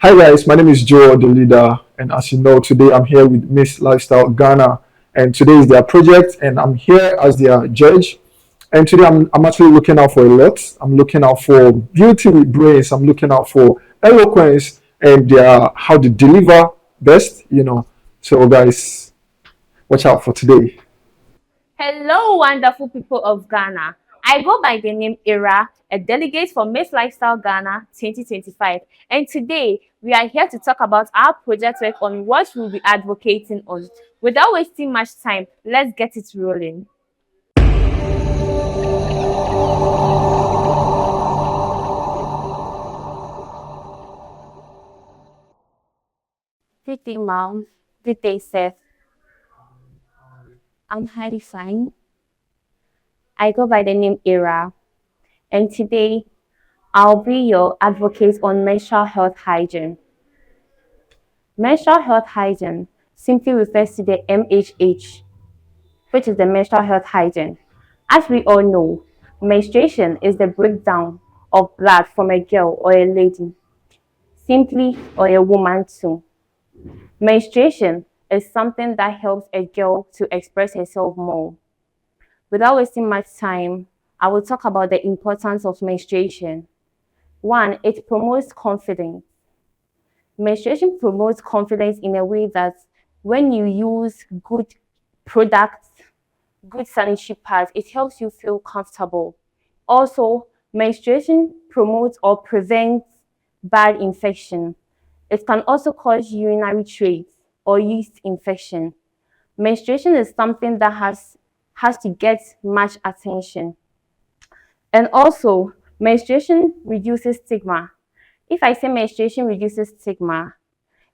Hi guys, my name is Joe, the leader, and as you know, today I'm here with Miss Lifestyle Ghana, and today is their project, and I'm here as their judge. And today I'm actually looking out for a lot. I'm looking out for beauty with brains. I'm looking out for eloquence and how to deliver best. So guys, watch out for today. Hello, wonderful people of Ghana. I go by the name Ira, a delegate for Miss Lifestyle Ghana 2025. And today, we are here to talk about our project work on what we'll be advocating on. Without wasting much time, let's get it rolling. 15 months, did they say, I'm highly fine. I go by the name Ira, and today I'll be your advocate on menstrual health hygiene. Menstrual health hygiene simply refers to the MHH, which is the menstrual health hygiene. As we all know, menstruation is the breakdown of blood from a girl or a lady, simply, or a woman too. Menstruation is something that helps a girl to express herself more. Without wasting much time, I will talk about the importance of menstruation. One, it promotes confidence. Menstruation promotes confidence in a way that when you use good products, good sanitary pads, it helps you feel comfortable. Also, menstruation promotes or prevents bad infection. It can also cause urinary tract or yeast infection. Menstruation is something that has to get much attention. And also, menstruation reduces stigma. If I say menstruation reduces stigma,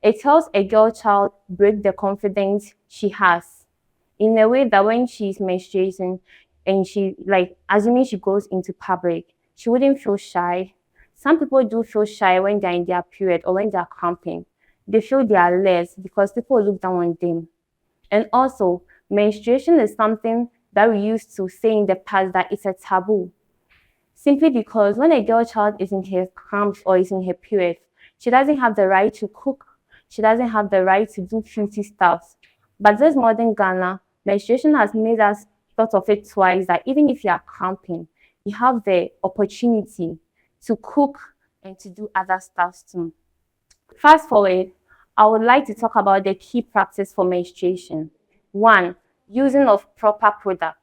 it helps a girl child break the confidence she has in a way that when she's menstruating and she, like, assuming she goes into public, she wouldn't feel shy. Some people do feel shy when they're in their period or when they're cramping. They feel they are less because people look down on them. And also, menstruation is something that we used to say in the past that it's a taboo. Simply because when a girl child is in her cramps or is in her period, she doesn't have the right to cook. She doesn't have the right to do filthy stuff. But this modern Ghana, menstruation has made us thought of it twice that even if you are cramping, you have the opportunity to cook and to do other stuff too. Fast forward, I would like to talk about the key practice for menstruation. One, using of proper products.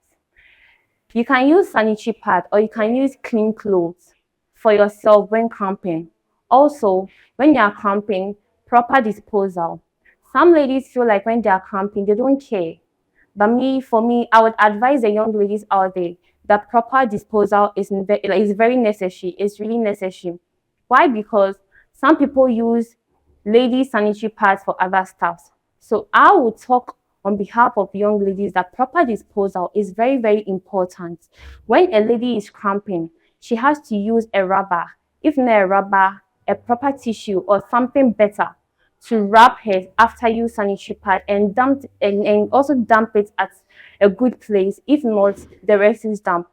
You can use sanitary pad or you can use clean clothes for yourself when cramping. Also, when you are cramping, proper disposal. Some ladies feel like when they are cramping, they don't care. But for me, I would advise the young ladies out there that proper disposal is very necessary. It's really necessary. Why? Because some people use ladies' sanitary pads for other stuff. So I will talk on behalf of young ladies that proper disposal is very, very important. When a lady is cramping, she has to use a rubber, if not a rubber, a proper tissue or something better to wrap her after use sanitary pad and and also dump it at a good place. If not, the rest is damp.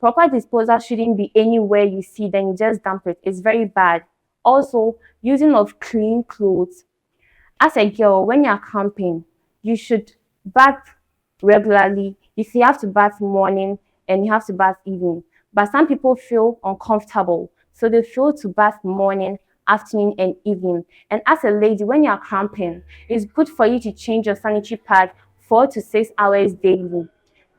Proper disposal shouldn't be anywhere you see, then you just dump it. It's very bad. Also, using of clean clothes. As a girl, when you're camping, you should bath regularly. If you have to bath morning and you have to bath evening. But some people feel uncomfortable. So they feel to bath morning, afternoon, and evening. And as a lady, when you're cramping, it's good for you to change your sanitary pad 4 to 6 hours daily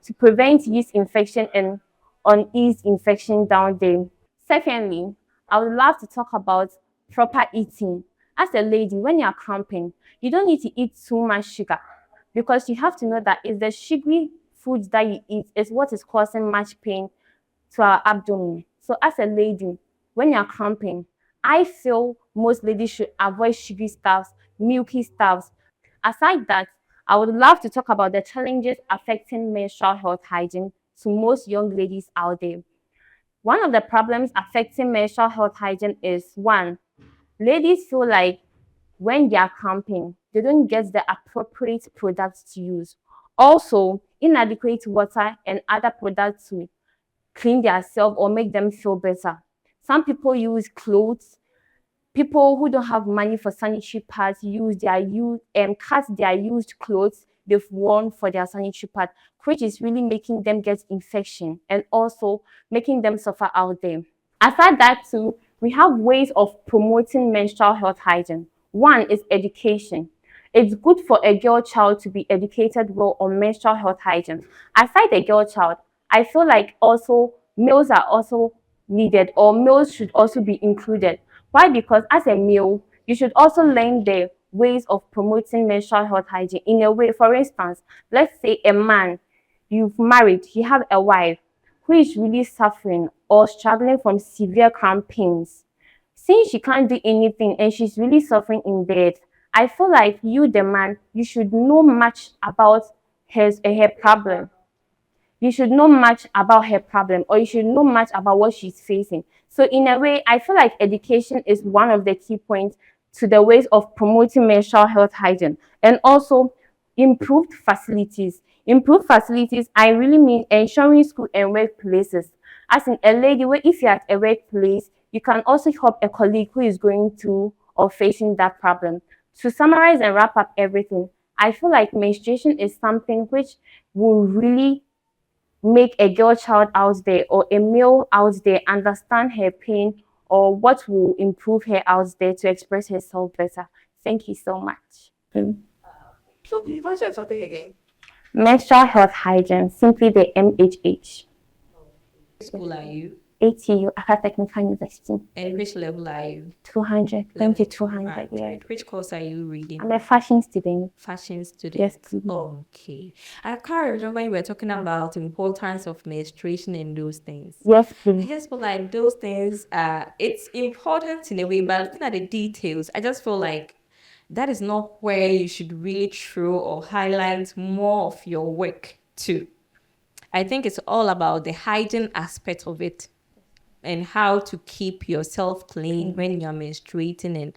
to prevent yeast infection and unease infection down there. Secondly, I would love to talk about proper eating. As a lady, when you're cramping, you don't need to eat too much sugar because you have to know that it's the sugary foods that you eat is what is causing much pain to our abdomen. So as a lady, when you're cramping, I feel most ladies should avoid sugary stuffs, milky stuffs. Aside that, I would love to talk about the challenges affecting menstrual health hygiene to most young ladies out there. One of the problems affecting menstrual health hygiene is one, ladies feel like when they are cramping, they don't get the appropriate products to use. Also, inadequate water and other products to clean themselves or make them feel better. Some people use clothes People who don't have money for sanitary pads use their cut their used clothes they've worn for their sanitary pad, which is really making them get infection and also making them suffer out there. Aside that too, we have ways of promoting menstrual health hygiene. One is education. It's good for a girl child to be educated well on menstrual health hygiene. Aside a girl child, I feel like also males are also needed, or males should also be included. Why? Because as a male, you should also learn the ways of promoting menstrual health hygiene in a way. For instance, let's say a man, you've married, you have a wife who is really suffering or struggling from severe cramp pains. Since she can't do anything and she's really suffering in bed, I feel like you, the man, you should know much about her problem. You should know much about her problem, or you should know much about what she's facing. So in a way, I feel like education is one of the key points to the ways of promoting menstrual health hygiene. And also improved facilities. Improved facilities, I really mean ensuring school and workplaces. As in a lady, where if you're at a workplace, you can also help a colleague who is going through or facing that problem. To summarize and wrap up everything, I feel like menstruation is something which will really make a girl child out there or a male out there understand her pain, or what will improve her out there to express herself better. Thank you so much. So you mentioned something again. Menstrual health hygiene, simply the MHH. Which school are you? ATU, Accra Technical University. And which level are you? 200, 200, yeah. Which course are you reading? I'm a fashion student. Fashion student. Yes, please. Okay. I can't remember when we were talking about the importance of menstruation and those things. Yes, I please. just feel like those things it's important in a way, but looking at the details, I just feel like that is not where you should really throw or highlight more of your work to. I think it's all about the hygiene aspect of it and how to keep yourself clean when you're menstruating and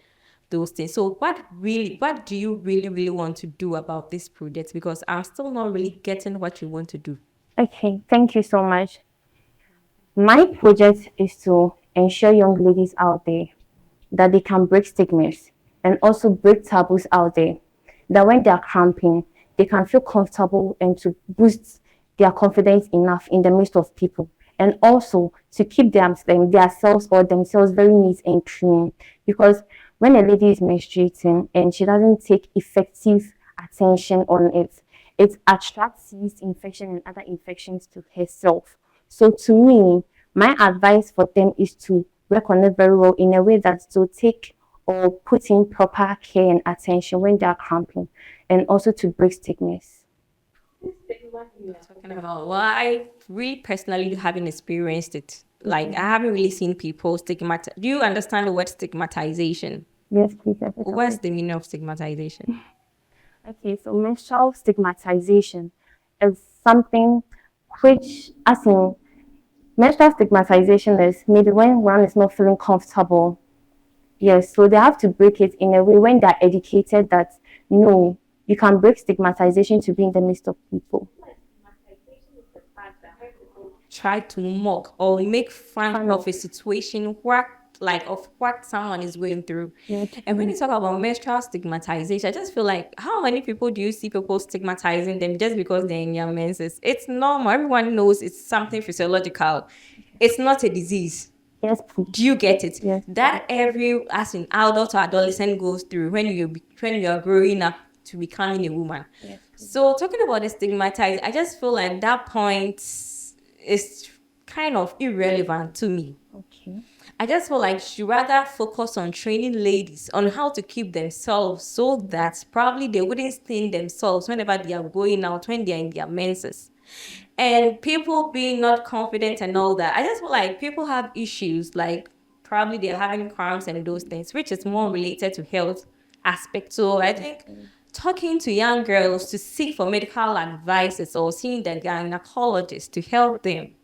those things. So what do you really want to do about this project? Because I'm still not really getting what you want to do. Okay, thank you so much. My project is to ensure young ladies out there that they can break stigmas and also break taboos out there. That when they are cramping, they can feel comfortable and to boost their confidence enough in the midst of people. And also to keep themselves or themselves very neat and clean. Because when a lady is menstruating and she doesn't take effective attention on it, it attracts yeast infection and other infections to herself. So to me, my advice for them is to work on it very well in a way that to take or put in proper care and attention when they are cramping, and also to break stigmas. Talking about, well, I really personally haven't experienced it. Like I haven't really seen people stigmatize. Do you understand the word stigmatization? Yes, please. What's the meaning of stigmatization? Okay, so menstrual stigmatization is something which, as in, menstrual stigmatization is maybe when one is not feeling comfortable. Yes, so they have to break it in a way when they're educated that no, you can break stigmatization to be in the midst of people. Try to mock or make fun of a situation of what someone is going through. Yes. And when you talk about menstrual stigmatization, I just feel like how many people do you see people stigmatizing them just because they're in their menses? It's normal. Everyone knows it's something physiological. It's not a disease. Yes, please. Do you get it? Yes. That every as an adult or adolescent goes through when you are growing up to becoming a woman. Yes. So talking about the stigmatized, I just feel like that point is kind of irrelevant to me. Okay. I just feel like she rather focus on training ladies on how to keep themselves so that probably they wouldn't stain themselves whenever they are going out, when they are in their menses. And people being not confident and all that. I just feel like people have issues like probably they're having cramps and those things, which is more related to health aspect. So I think talking to young girls to seek for medical advices or seeing the gynecologist to help them.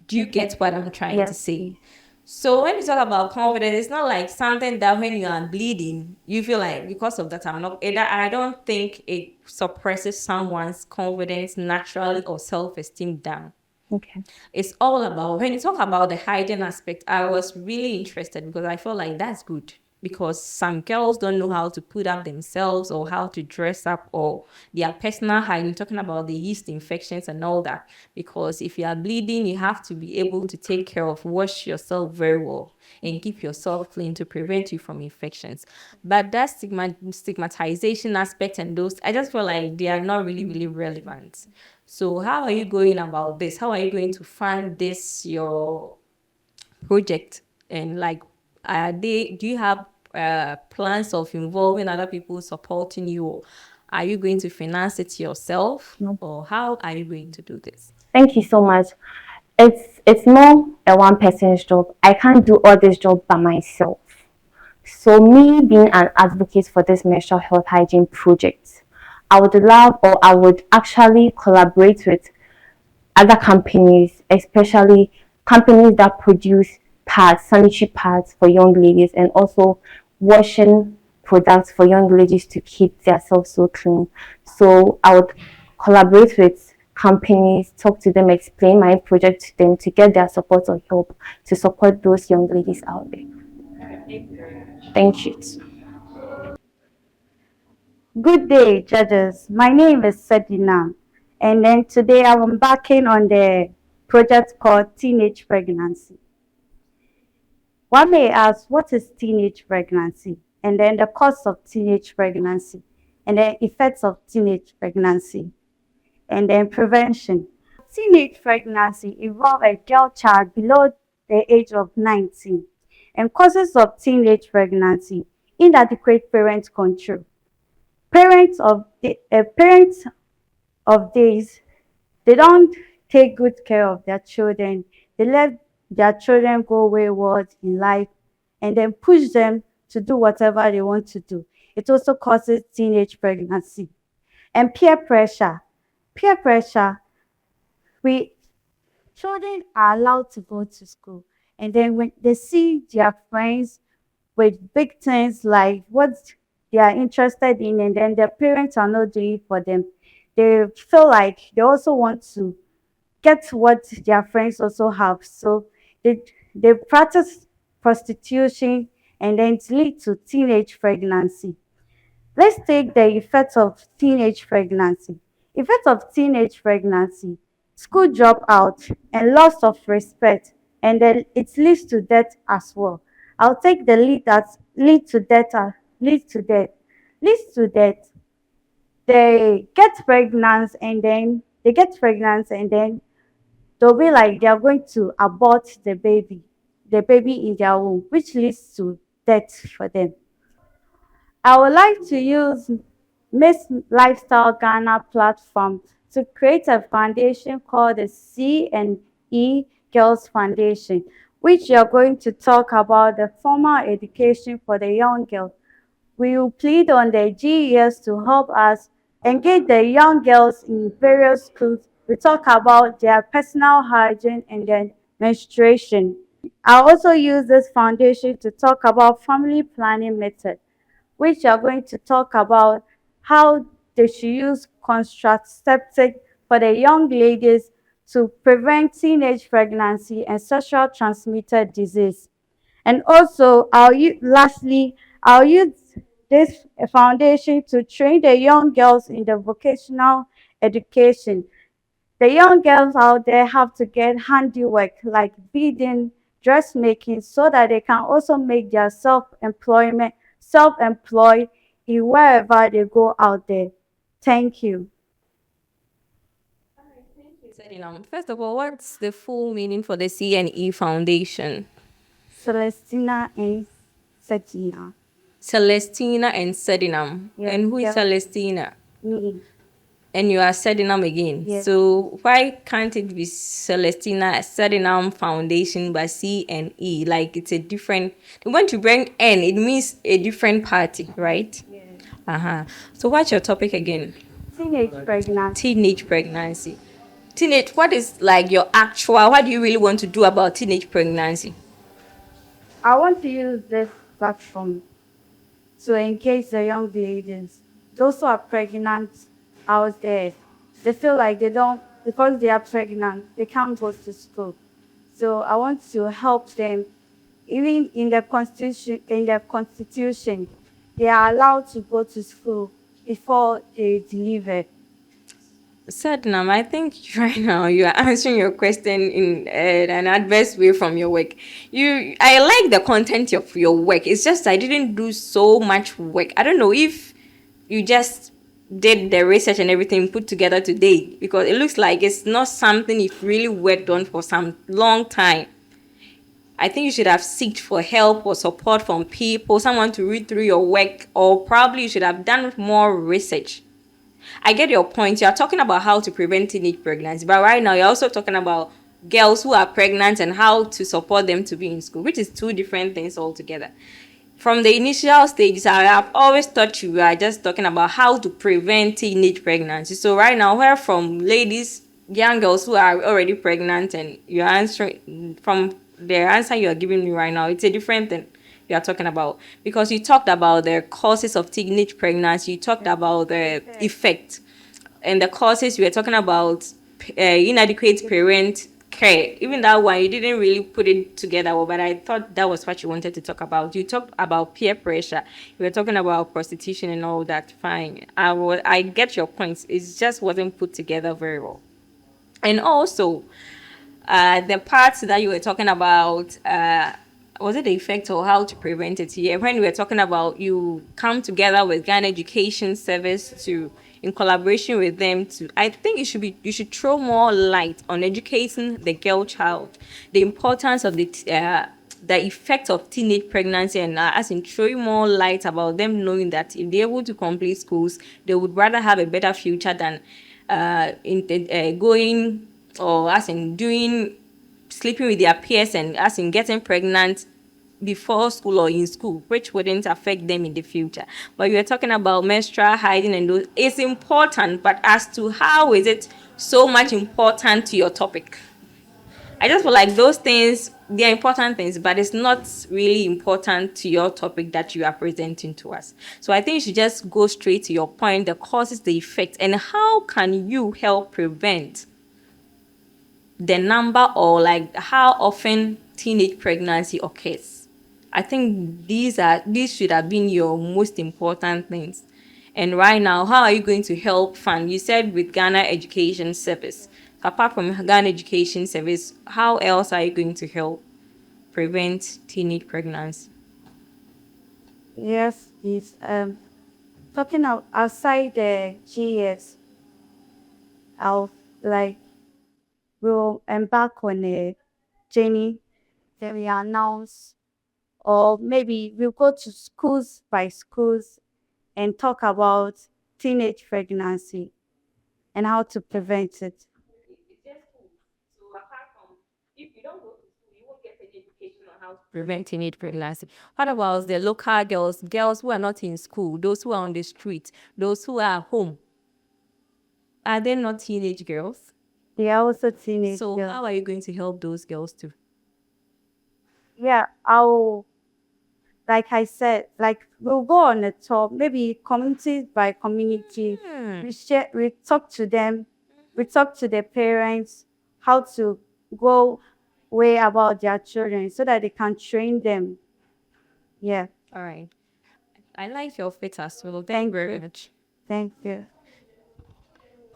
Do you get what I'm trying to say? So when you talk about confidence, it's not like something that when you are bleeding, you feel like because of that I don't think it suppresses someone's confidence naturally or self-esteem down. Okay. It's all about, when you talk about the hygiene aspect, I was really interested because I felt like that's good. Because some girls don't know how to put up themselves or how to dress up or their personal hygiene, talking about the yeast infections and all that. Because if you are bleeding, you have to be able to take care of, wash yourself very well and keep yourself clean to prevent you from infections. But that stigmatization aspect and those, I just feel like they are not really, really relevant. So how are you going about this? How are you going to fund this your project? And like, do you have plans of involving other people supporting you? Or are you going to finance it yourself? No. Or how are you going to do this? Thank you so much. It's more a one person's job. I can't do all this job by myself. So me being an advocate for this menstrual health hygiene project, I would love or I would actually collaborate with other companies, especially companies that produce pads, sanitary pads for young ladies, and also washing products for young ladies to keep themselves so clean. So I would collaborate with companies, talk to them, explain my project to them to get their support or help to support those young ladies out there. Thank you. Good day, judges. My name is Sedina, and then today I'm embarking on the project called Teenage Pregnancy. One may ask, what is teenage pregnancy? And then the cause of teenage pregnancy, and the effects of teenage pregnancy, and then prevention. Teenage pregnancy involves a girl child below the age of 19, and causes of teenage pregnancy: inadequate parent control. Parents of days, they don't take good care of their children. They let their children go wayward in life and then push them to do whatever they want to do. It also causes teenage pregnancy. And peer pressure. Peer pressure, we children are allowed to go to school, and then when they see their friends with big things like what they are interested in, and then their parents are not doing it for them, they feel like they also want to get what their friends also have. So they, they practice prostitution, and then it leads to teenage pregnancy. Let's take the effects of teenage pregnancy. Effects of teenage pregnancy: school dropout and loss of respect, and then it leads to death as well. I'll take the lead that lead to death. Leads to death. Leads to death. They get pregnant, and then they'll be like they are going to abort the baby in their womb, which leads to death for them. I would like to use Miss Lifestyle Ghana platform to create a foundation called the C&E Girls Foundation, which are going to talk about the formal education for the young girls. We will plead on the GES to help us engage the young girls in various schools. We talk about their personal hygiene and then menstruation. I also use this foundation to talk about family planning method, which are going to talk about how they should use contraceptive for the young ladies to prevent teenage pregnancy and sexual transmitted disease. And also, lastly, I'll use this foundation to train the young girls in the vocational education. The young girls out there have to get handiwork like beading, dressmaking, so that they can also make their self-employed in wherever they go out there. Thank you. First of all, what's the full meaning for the CNE Foundation? Celestina and Satina. Celestina and Sedinam. Yeah, And who is yeah. Celestina? Me. And you are Sedinam again. Yes. So why can't it be Celestina Sedinam Foundation by CNE? Like it's a different. When you bring N, it means a different party, right? Yeah. Uh-huh. So what's your topic again? Teenage pregnancy. Teenage pregnancy. Teenage, what is like your actual, what do you really want to do about teenage pregnancy? I want to use this platform to engage the young ladies, those who are pregnant out there. They feel like they don't because they are pregnant, they can't go to school. So I want to help them. Even in the constitution, they are allowed to go to school before they deliver. Sadnam, I think right now you are answering your question in an adverse way from your work. I like the content of your work. It's just I didn't do so much work. I don't know if you just did the research and everything put together today, because it looks like it's not something you've really worked on for some long time. I think you should have sought for help or support from people, someone to read through your work, or probably you should have done more research. I get your point. You're talking about how to prevent teenage pregnancy, but right now you're also talking about girls who are pregnant and how to support them to be in school, which is two different things altogether. From the initial stages, I have always thought you were just talking about how to prevent teenage pregnancy. So right now, where from ladies, young girls who are already pregnant, and you're answering from the answer you are giving me right now, it's a different thing you are talking about, because you talked about the causes of teenage pregnancy, you talked about the effect, and the causes you were talking about, inadequate parent care. Even that one, you didn't really put it together well, but I thought that was what you wanted to talk about. You talked about peer pressure. You were talking about prostitution and all that. Fine. I get your points. It just wasn't put together very well. And also, the parts that you were talking about, was it the effect or how to prevent it? Yeah, when we were talking about you come together with Ghana Education Service to, in collaboration with them to, I think you should throw more light on educating the girl child, the importance of the effect of teenage pregnancy, and as in throwing more light about them knowing that if they're able to complete schools, they would rather have a better future than going, or as in doing, sleeping with their peers, and as in getting pregnant before school or in school, which wouldn't affect them in the future. But you were talking about menstrual hygiene and those. It's important, but as to how is it so much important to your topic? I just feel like those things, they're important things, but it's not really important to your topic that you are presenting to us. So I think you should just go straight to your point, the causes, the effects, and how can you help prevent the number, or like how often teenage pregnancy occurs. I think these should have been your most important things. And right now, how are you going to help fund? You said with Ghana Education Service. Apart from Ghana Education Service, how else are you going to help prevent teenage pregnancy? Yes, please. Talking outside the GS, I'll like we'll embark on a journey. Then we announce, or maybe we'll go to schools by schools and talk about teenage pregnancy and how to prevent it. It's just school. So apart from, if you don't go to school, you won't get any education on how to prevent teenage pregnancy. What about the local girls, girls who are not in school, those who are on the street, those who are home? Are they not teenage girls? They are also teenage So girls. how are you going to help those girls too? Yeah, I'll like I said, like we'll go on a tour, maybe community by community. We talk to them, we talk to their parents, how to go way about their children so that they can train them. Yeah, All right. I like your fit as well. Thank you thank very you. much. Thank you.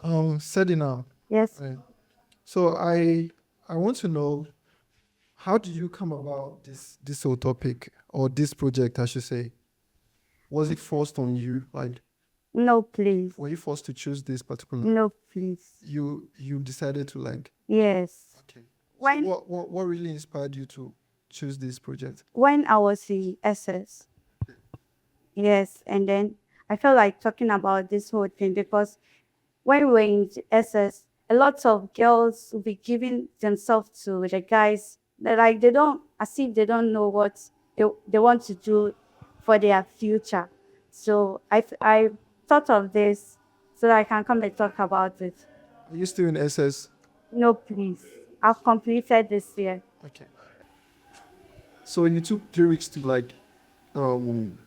Sedina, Yes. right. So I want to know, how did you come about this whole topic, or this project, I should say? Was it forced on you? Like, No, please. were you forced to choose this particular? No, please. You decided to, like. Yes. Okay. So When what really inspired you to choose this project? when I was in SS, yes, and then I felt like talking about this whole thing because when we were in SS, a lot of girls will be giving themselves to the guys. They're like they don't, as if they don't know what they want to do for their future. So I thought of this so that I can come and talk about it. Are you still in SS? No, please. I've completed this year. Okay. So you took 3 weeks to, like, um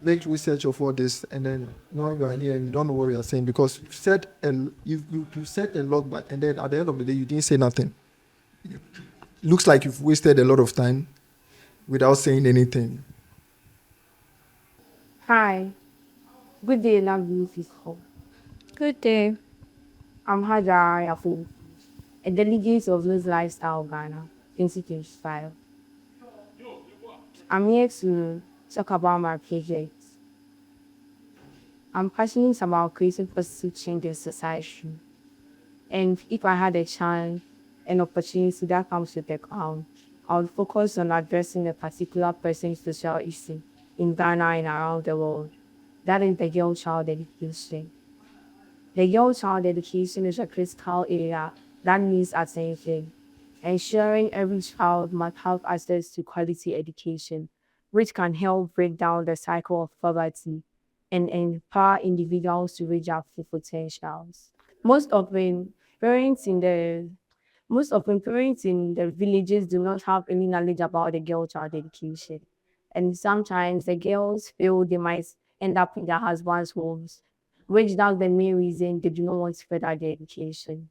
make research of all this, and then now you are here and you don't know what you are saying because you said a lot, but and then at the end of the day you didn't say nothing. Looks like you've wasted a lot of time without saying anything. Hi, good day, lovely people. Good day. I'm Hajar Yafu, a delegate of Live Lifestyle Ghana 2025. I'm here to talk about my project. I'm passionate about creating positive change in society. And if I had a chance, an opportunity that comes with a crown, I would focus on addressing a particular person's social issue in Ghana and around the world. That is the girl child education. The girl child education is a critical area that needs attention, ensuring every child must have access to quality education, which can help break down the cycle of poverty and empower individuals to reach their full potentials. Most often, parents in the parents in the villages do not have any knowledge about the girl child education. And sometimes the girls feel they might end up in their husband's homes, which that's the main reason they do not want to further their education.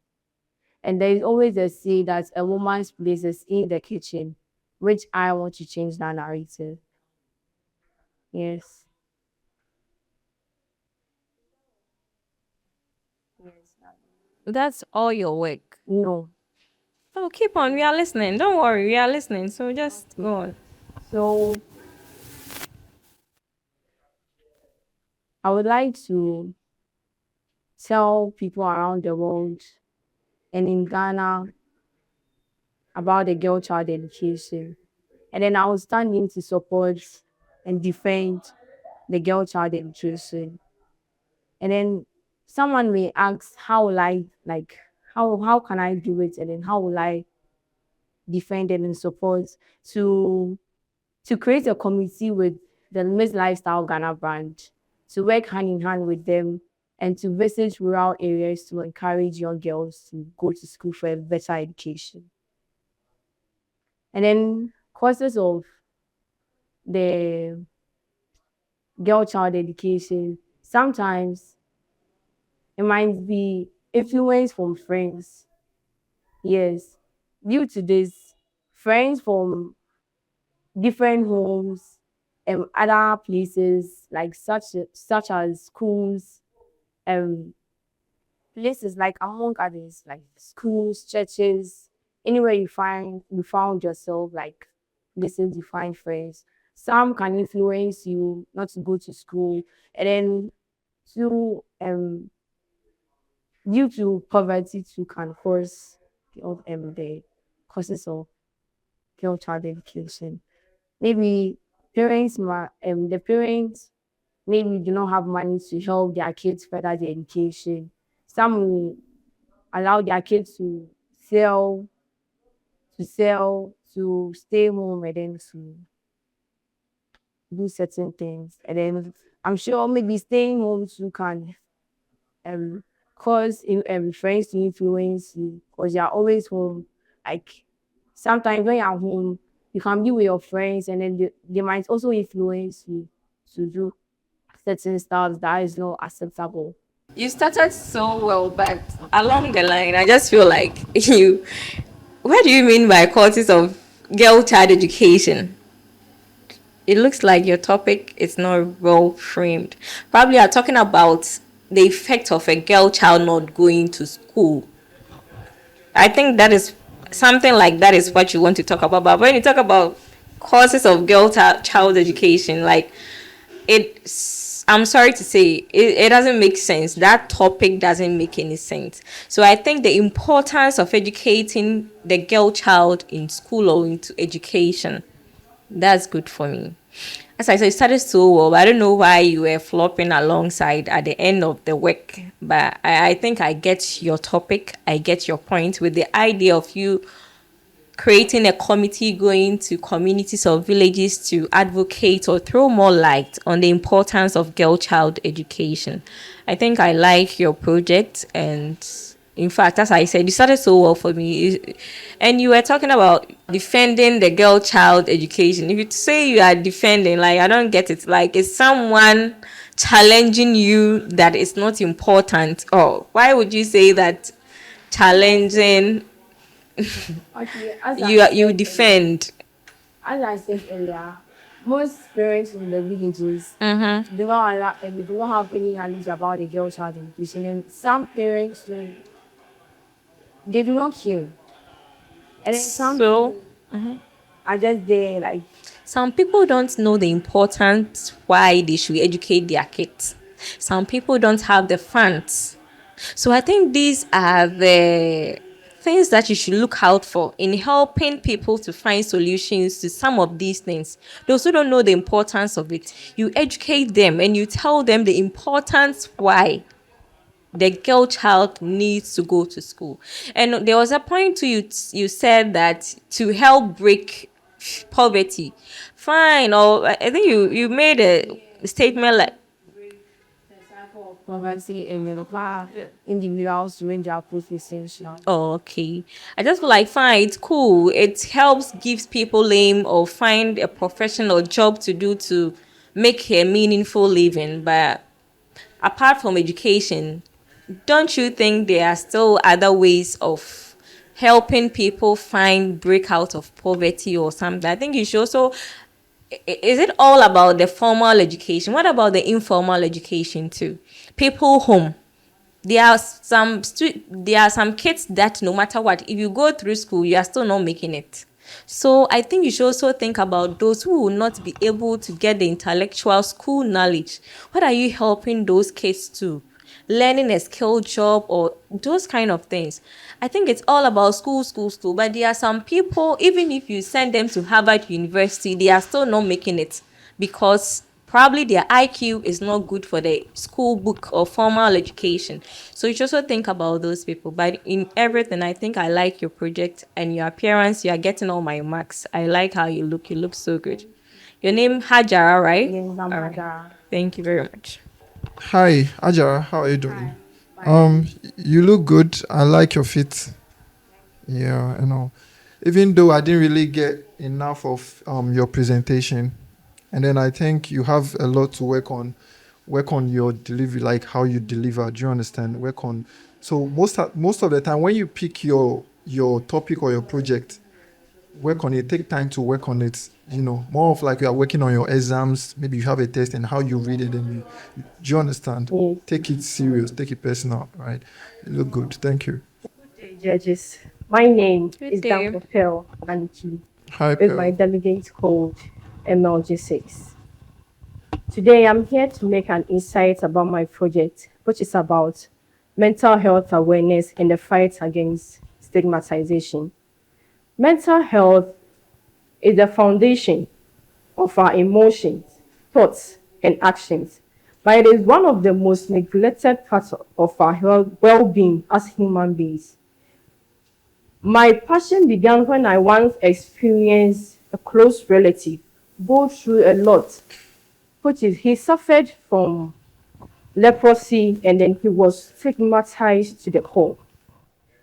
And there is always a say that a woman's place is in the kitchen, which I want to change that narrative. Yes. That's all your work. No. Oh, keep on. We are listening. Don't worry. We are listening. So just go on. So I would like to tell people around the world and in Ghana about the girl child education. And then I will stand in to support and defend the girl child education. And then someone may ask, how will I how can I do it? And then how will I defend it and support to create a committee with the Miss Lifestyle Ghana branch to work hand in hand with them and to visit rural areas to encourage young girls to go to school for a better education. And then courses of the girl child education, sometimes it might be influence from friends. Yes. Due to this, friends from different homes and other places like such as schools, um places like among others, like schools, churches, anywhere you found yourself, like places you find friends. Some can influence you not to go to school, and then to due to poverty too can cause the causes of girl child education. Maybe the parents maybe do not have money to help their kids further their education. Some will allow their kids to sell, to stay home and then to do certain things. And then I'm sure maybe staying home too can cause friends to influence you because you're always home. Like sometimes when you're home, you can be with your friends and then they might also influence you to do certain stuff that is not acceptable. You started so well, but along the line, I just feel like you. What do you mean by causes of girl child education? It looks like your topic is not well framed. Probably are talking about the effect of a girl child not going to school. I think that is something like that is what you want to talk about. But when you talk about causes of child education, like I'm sorry to say, it doesn't make sense. That topic doesn't make any sense. So I think the importance of educating the girl child in school or into education, that's good for me. As I said, it started so well, but I don't know why you were flopping alongside at the end of the work. But I think I get your topic. I get your point with the idea of you creating a committee going to communities or villages to advocate or throw more light on the importance of girl child education. I think I like your project and In fact, as I said, you started so well for me. And you were talking about defending the girl child education. If you say you are defending, like, I don't get it. Like, is someone challenging you that it's not important? Or why would you say that challenging Okay, as I you said earlier, defend? most parents in the villages Mm-hmm. they don't allow and they don't have any knowledge about the girl child education. And some parents they do not care. And then some So people are just there like some people don't know the importance why they should educate their kids. Some people don't have the funds. So I think these are the things that you should look out for in helping people to find solutions to some of these things. Those who don't know the importance of it, you educate them and you tell them the importance why the girl child needs to go to school. And there was a point to you said that to help break poverty. Fine, or I think you made a statement like, poverty and middle class individuals doing their profession. oh, okay. I just feel like fine, it's cool. It helps gives people aim or find a professional job to do to make a meaningful living. But apart from education, don't you think there are still other ways of helping people find break out of poverty or something? I think you should also is it all about the formal education? What about the informal education too? People home. There are some kids that no matter what, if you go through school, you are still not making it. So I think you should also think about those who will not be able to get the intellectual school knowledge. What are you helping those kids to? Learning a skill job or those kind of things. I think it's all about school, school, school. But there are some people, even if you send them to Harvard University, they are still not making it because probably their IQ is not good for the school book or formal education. So you should also think about those people. But in everything, I think I like your project and your appearance. You are getting all my marks. I like how you look. You look so good. Your name Hajara, right? Yes, I'm All right. Hagara. Thank you very much. Hi, Ajara. How are you doing? Fine. You look good. I like your fit. Yeah, I know. Even though I didn't really get enough of your presentation, and then I think you have a lot to work on. Work on your delivery, like how you deliver. Do you understand? Work on. So most of the time, when you pick your topic or your project, work on it. Take time to work on it. You know, more of like you are working on your exams. Maybe you have a test and how you read it. And do you understand? Yes. Take it serious. Take it personal. Right? You look good. Thank you. Judges. My name Good is day. Dr. Pearl Aniki Hi, with my Pearl. delegate code MLG6. Today I'm here to make an insight about my project, which is about mental health awareness in the fight against stigmatization. Mental health is the foundation of our emotions, thoughts, and actions, but it is one of the most neglected parts of our well-being as human beings. My passion began when I once experienced a close relative go through a lot, which is he suffered from leprosy and then he was stigmatized to the core.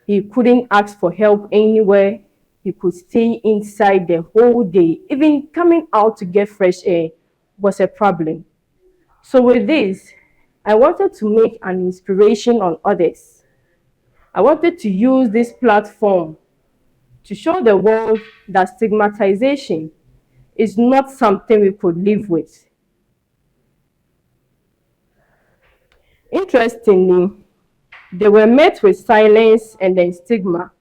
He couldn't ask for help anywhere. He could stay inside the whole day. Even coming out to get fresh air was a problem. So with this, I wanted to make an inspiration on others. I wanted to use this platform to show the world that stigmatization is not something we could live with. Interestingly, they were met with silence and then stigma.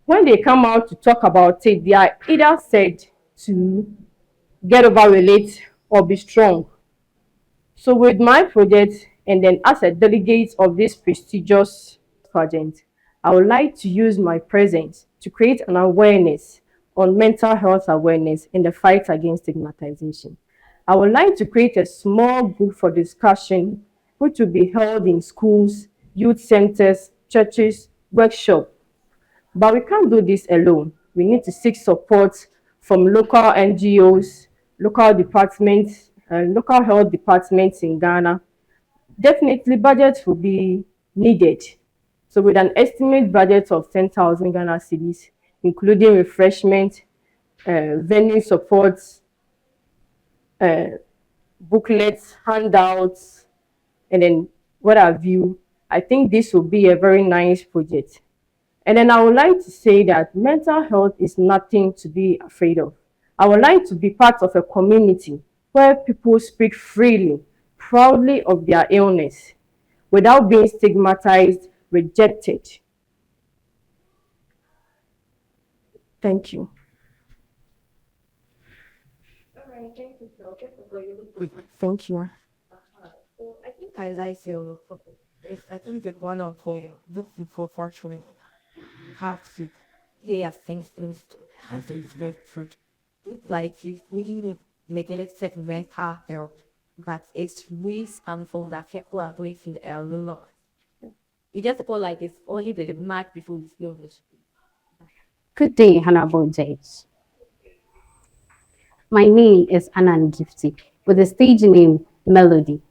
When they come out to talk about it, they are either said to get over it or be strong. So with my project and then as a delegate of this prestigious pageant, I would like to use my presence to create an awareness on mental health awareness in the fight against stigmatization. I would like to create a small group for discussion which will be held in schools, youth centers, churches, workshops. But we can't do this alone. We need to seek support from local NGOs, local departments, and local health departments in Ghana. Definitely, budgets will be needed So with an estimate budget of 10,000 Ghana cedis, including refreshment, venue supports, booklets, handouts, and then what have you, I think this will be a very nice project. And then I would like to say that mental health is nothing to be afraid of. I would like to be part of a community where people speak freely, proudly of their illness, without being stigmatized, rejected. Thank you. Thank you. I think as I feel, I think that one of the people fortunate have to they have things and things very fruit. Like you really make it set very hard, but it's really harmful that people are going through a lot. You just feel like it's only the mark before the skills. Good day, Honorable Judge. My name is Anan Gifty with the stage name Melody.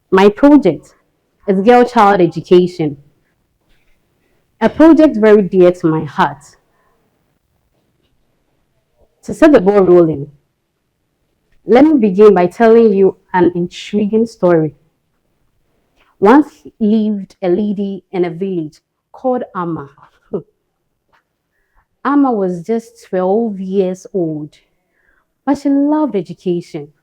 My project is Girl Child Education, a project very dear to my heart. To set the ball rolling, let me begin by telling you an intriguing story. Once lived a lady in a village called Amma. Amma was just 12 years old, but she loved education.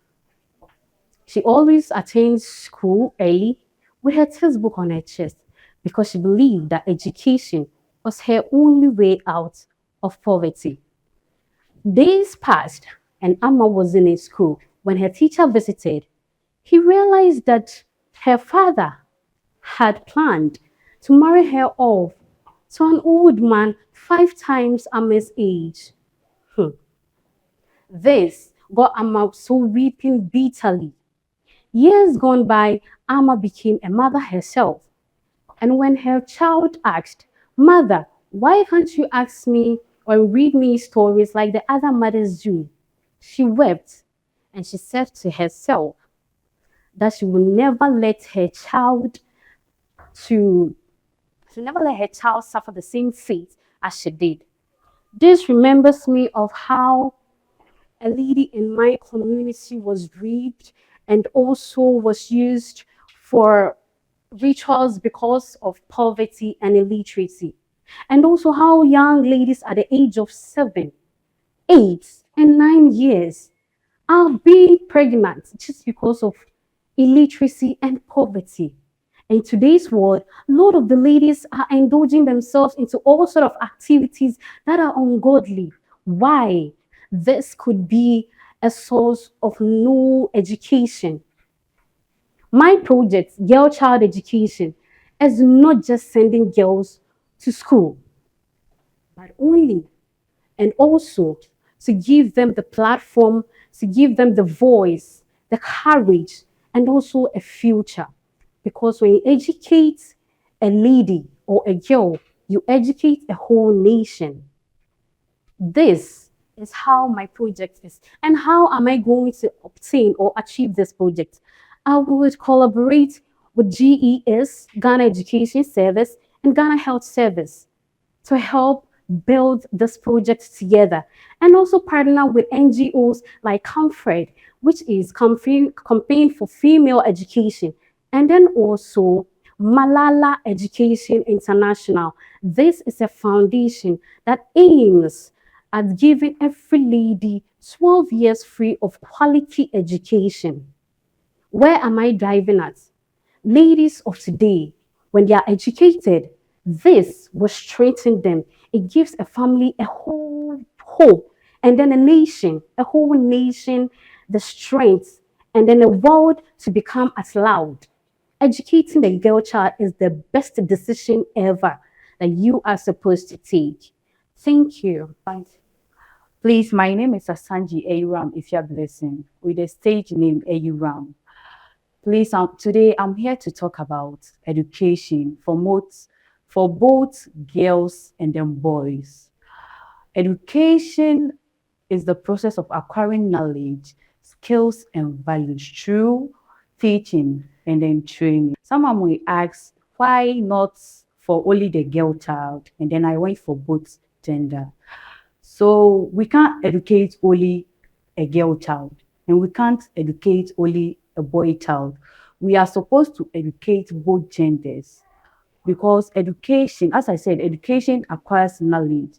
She always attends school early with her textbook on her chest because she believed that education was her only way out of poverty. Days passed and Amma was in school when her teacher visited. He realized that her father had planned to marry her off to an old man 5 times Amma's age. Hmm. This got Amma so weeping bitterly. Years gone by, Amma became a mother herself. And when her child asked, Mother, why can't you ask me or read me stories like the other mothers do? She wept and she said to herself that she would never let her child to she never let her child suffer the same fate as she did. This remembers me of how a lady in my community was raped and also was used for rituals because of poverty and illiteracy. And also how young ladies at the age of 7, 8, and 9 years are being pregnant just because of illiteracy and poverty. In today's world, a lot of the ladies are indulging themselves into all sort of activities that are ungodly. Why? This could be a source of no education. My project, Girl Child Education, is not just sending girls to school, but only and also to give them the platform, to give them the voice, the courage, and also a future. Because when you educate a lady or a girl, you educate a whole nation. This is how my project is. And how am I going to obtain or achieve this project? I would collaborate with GES, Ghana Education Service, and Ghana Health Service to help build this project together and also partner with NGOs like Comfort, which is campaign for female education, and then also Malala Education International. This is a foundation that aims at giving every lady 12 years free of quality education. Where am I driving at? Ladies of today, when they are educated, this will strengthen them. It gives a family a whole hope, and then a whole nation, the strength, and then a world to become as loud. Educating the girl child is the best decision ever that you are supposed to take. Thank you. Please, my name is Asanji Ayuram Ifya Blessing with the stage name Ayuram. Please, today I'm here to talk about education for both girls and then boys. Education is the process of acquiring knowledge, skills, and values through teaching and then training. Someone will ask, why not for only the girl child, and then I went for both gender. So we can't educate only a girl child, and we can't educate only a boy child. We are supposed to educate both genders, because education, as I said, education acquires knowledge.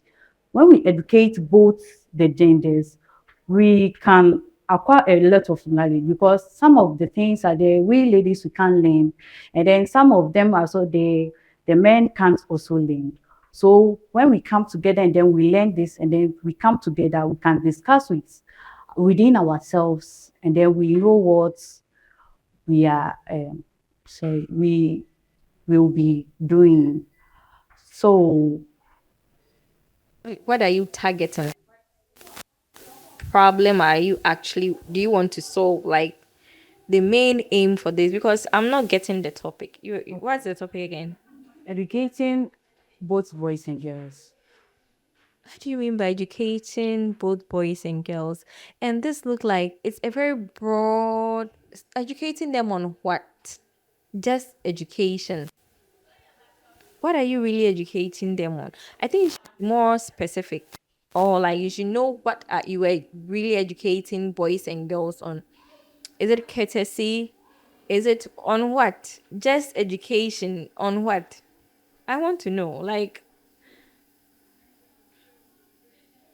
When we educate both the genders, we can acquire a lot of knowledge, because some of the things are there we ladies we can learn, and then some of them are also the men can't also learn. So when we come together and then we learn this, and then we come together, we can discuss with within ourselves, and then we know what we are sorry we will be doing. So What are you targeting? Problem are you actually do you want to solve? Like the main aim for this? Because I'm not getting the topic. What's the topic again? educating both boys and girls. What do you mean by educating both boys and girls? And this look like it's a very broad educating them on what? Just education. What are you really educating them on? I think you should be more specific. Or like you should know what are you really educating boys and girls on. Is it courtesy? Is it on what? Just education on what? I want to know. Like,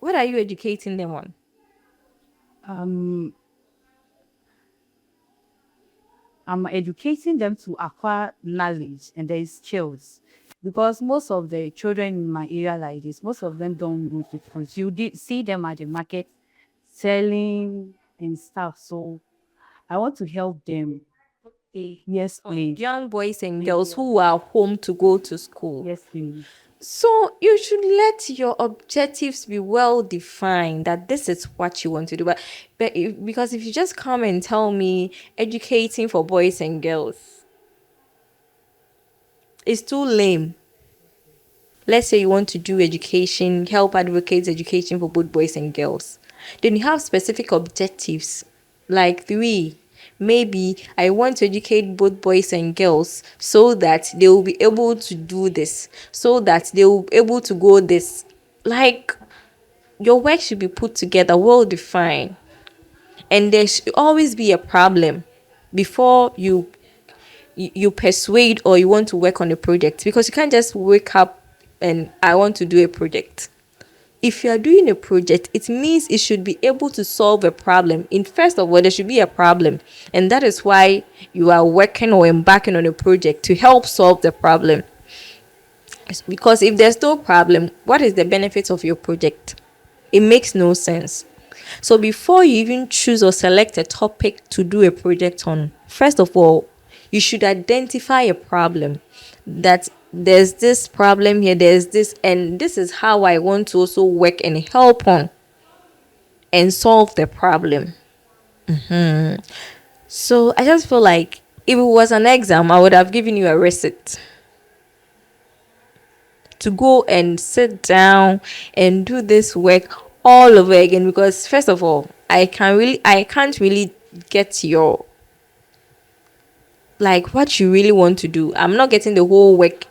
what are you educating them on? um I'm educating them to acquire knowledge and their skills, because most of the children in my area like this, most of them don't go to schools. You did see them at the market selling and stuff. So I want to help them. Yes, please. Young boys and girls who are home to go to school. Yes, please. So you should let your objectives be well defined that this is what you want to do. Because if you just come and tell me educating for boys and girls, it's too lame. Let's say you want to do education, help advocate education for both boys and girls. Then you have specific objectives, like three. Maybe I want to educate both boys and girls so that they will be able to do this, so that they will be able to go this. Like, your work should be put together, well defined. And there should always be a problem before you persuade or you want to work on a project, because you can't just wake up and I want to do a project. If you are doing a project, it means it should be able to solve a problem. In first of all, there should be a problem, and that is why you are working or embarking on a project to help solve the problem. Because if there's no problem, what is the benefit of your project? It makes no sense. So before you even choose or select a topic to do a project on, first of all, you should identify a problem, that there's this problem here, there's this, and this is how I want to also work and help on and solve the problem. So I just feel like if it was an exam, I would have given you a receipt to go and sit down and do this work all over again, because first of all, I can't really get your, like, what you really want to do. I'm not getting the whole work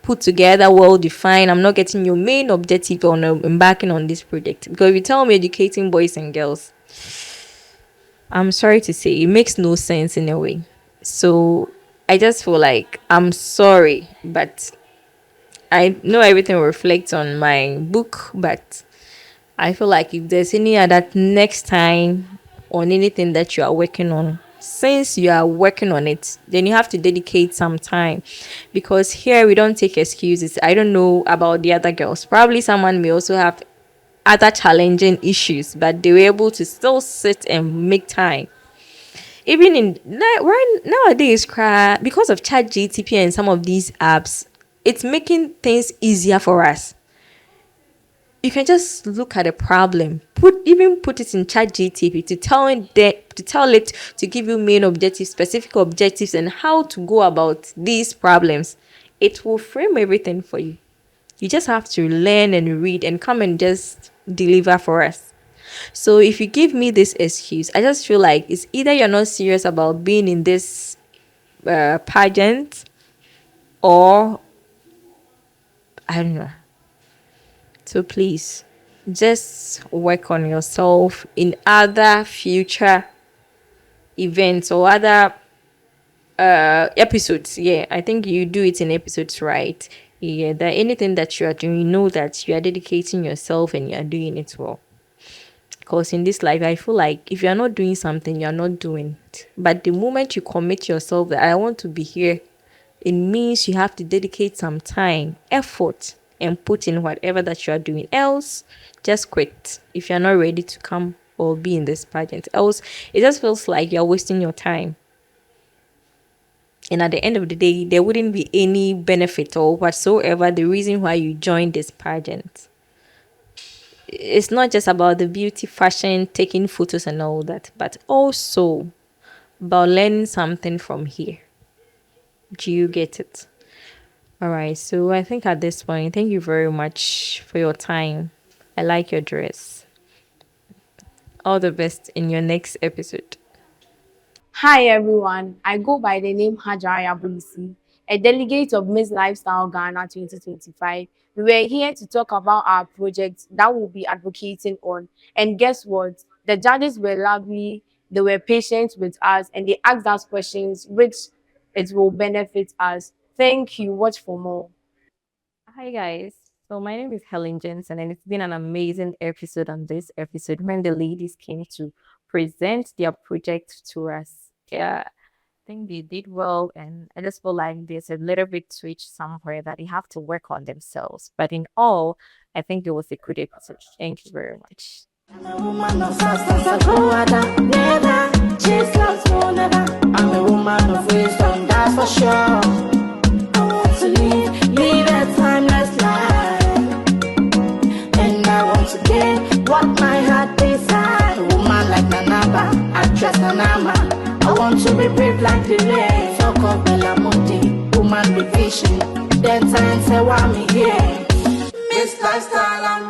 put together, well defined. I'm not getting your main objective on embarking on this project. Because if you tell me educating boys and girls, I'm sorry to say, it makes no sense in a way. So I just feel like, I'm sorry, but I know everything reflects on my book, but I feel like if there's any other next time on anything that you are working on, since you are working on it, then you have to dedicate some time, because here we don't take excuses. I don't know about the other girls. Probably someone may also have other challenging issues, but they were able to still sit and make time. Even right nowadays, because of Chat GTP and some of these apps, it's making things easier for us. You can just look at a problem, put it in Chat GTP to tell it to give you main objectives, specific objectives, and how to go about these problems. It will frame everything for you. You just have to learn and read and come and just deliver for us. So if you give me this excuse, I just feel like it's either you're not serious about being in this pageant, or I don't know. So please, just work on yourself in other future events or other episodes. Yeah, I think you do it in episodes, right? Yeah, that anything that you are doing, you know that you are dedicating yourself and you are doing it well. Because in this life, I feel like if you are not doing something, you are not doing it. But the moment you commit yourself that I want to be here, it means you have to dedicate some time, effort, and put in whatever that you are doing. Else, just quit if you're not ready to come or be in this pageant. Else, it just feels like you're wasting your time. And at the end of the day, there wouldn't be any benefit or whatsoever the reason why you joined this pageant. It's not just about the beauty, fashion, taking photos and all that, but also about learning something from here. Do you get it? All right. So I think at this point, thank you very much for your time. I like your dress. All the best in your next episode. Hi everyone, I go by the name Hajaya Bulisi, a delegate of Miss Lifestyle Ghana 2025. We were here to talk about our project that we'll be advocating on. And guess what? The judges were lovely, they were patient with us, and they asked us questions which it will benefit us. Thank you. Watch for more. Hi guys. So my name is Helen Jensen and it's been an amazing episode on this episode when the ladies came to present their project to us. Yeah, I think they did well and I just feel like there's a little bit switch somewhere that they have to work on themselves. But in all, I think it was a good episode. Thank you very much. I'm a woman of substance, I go other, never chase loves, no never. I'm a woman of wisdom, that's for sure. I want to live a timeless life, and I want to get what my heart desires. A woman like Nanaba, actress Nanama. I want to be brave like the rain, so called Belamonte. Woman be patient, then time say why me here. Miss Lifestyle, I'm